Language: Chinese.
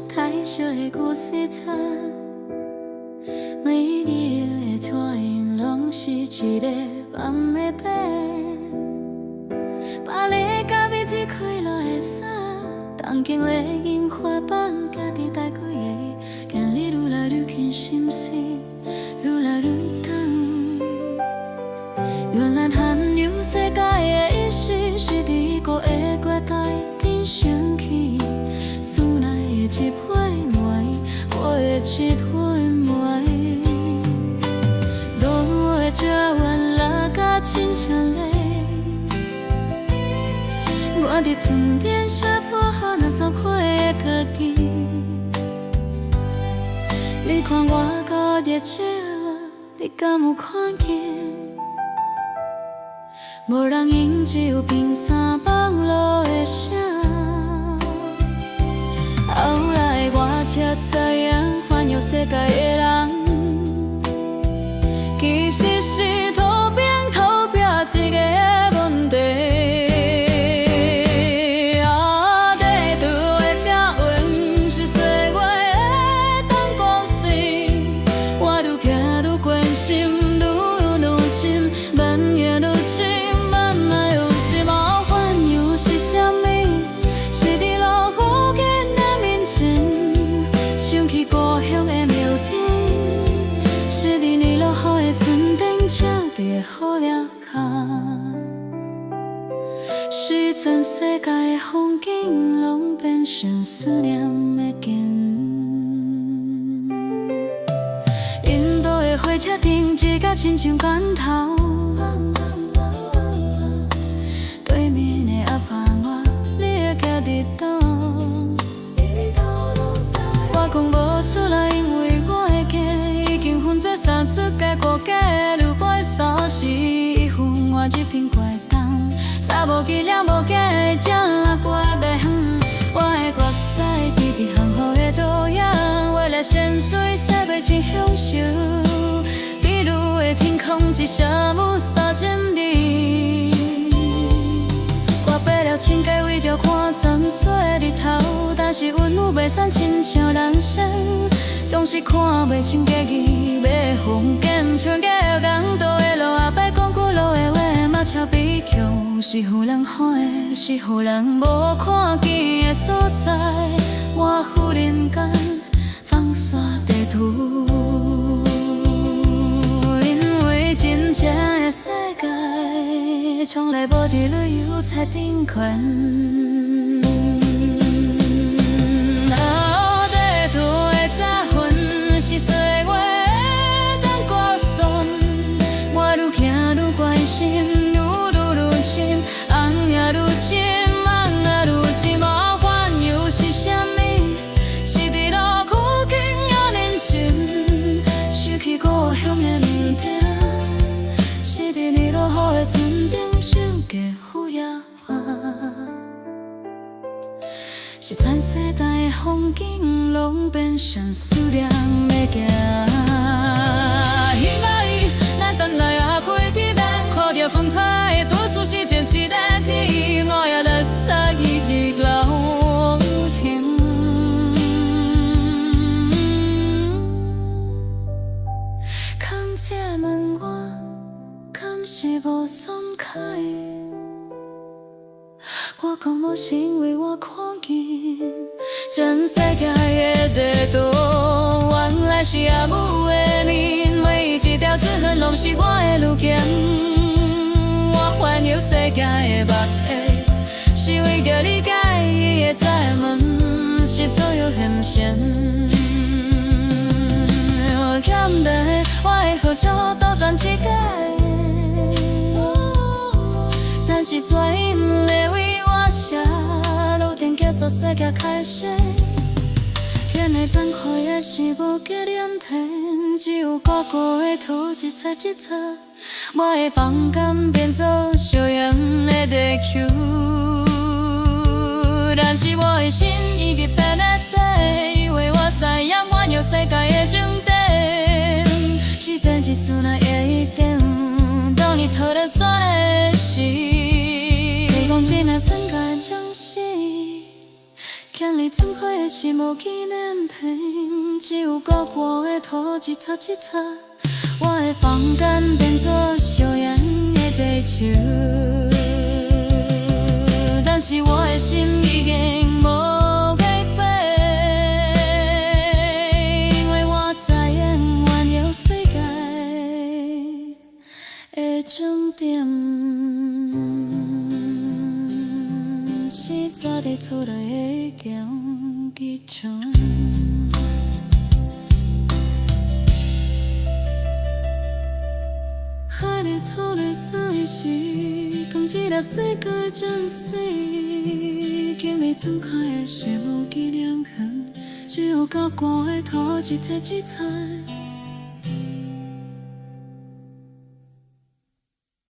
太小的故事册，每日的撮影拢是一个梦的白，巴黎咖啡机开落的伞，东京的樱花放家己带几个，今日愈来愈近，心事愈来愈长。原来环游世界的意思是伫孤的月台顶升起，思念的一杯梅，我的一杯梅，落的这弯拉甲亲像泪，我伫床顶写破好那作花的歌词，你看我够热情，你敢有看见？无人应，只有冰山放落的声。后来我才知影，环游世界的人，其实是土边一个问题。地图的正运是岁月的等故事，我愈行愈关心，愈深，慢也愈深。好了卡，是全世界的风景，拢变成思念的景。印度的火车顶，一角亲像罐头。对面的阿爸我，你会徛伫倒？我讲无出来，因为我的家已经分做三出界国家。3时1分，我一片怪东，查无记了无假的正拉我来远。我的月屎直直含糊的倒影，为了仙水洗袂清享受。秘鲁的天空一声雾3000里，我爬了千阶为着看泉水的日头，但是温度袂散，亲像人生。总是看袂清家己要风景，像加工倒的路后摆讲古老的话，马超比强是予人看的，是予人无看见的所在。我忽然间放煞地图，因为真正的世界从来无伫旅游彩顶悬。是岁月的等故事，我愈行愈关心，愈深，红也愈深，梦也愈深。无烦忧是啥物？是伫路途经遐年前，失去故乡的毋定，是伫你落雨的船顶想过雨也寒。是全世界的风景，拢变成思念的行。希望咱等来也开天亮，看着分开的都市是前一个天，我也来杀一日老天。敢这问我，敢是无松开？我讲无是因为我看见全世界的地图，原来是阿母的面，每一条字痕拢是我的路径。我环游世界的目的，是为着理解伊的再问，是左右现身。欠的我的号角倒转一届，但是全因的为我写，路灯结束，世界开始。现在展开的是无价连天，只有高高的土一册一册。我的房间变作小样的地球，但是我的心已经变在底，因为我知影环游世界的终点，时间一瞬那也一点。当你头的酸的时，希望今仔参加将是。看你睁开的是无纪念品，只有高挂的土一擦一擦。我的房间变作烧烟的地球，但是我的心已经无改变，因为我知影环游世界的终点是早地厝内的强机场。海里土里三一时，同一个世界真死。今日睁开的是无纪念圈，只有高挂的土一切一切。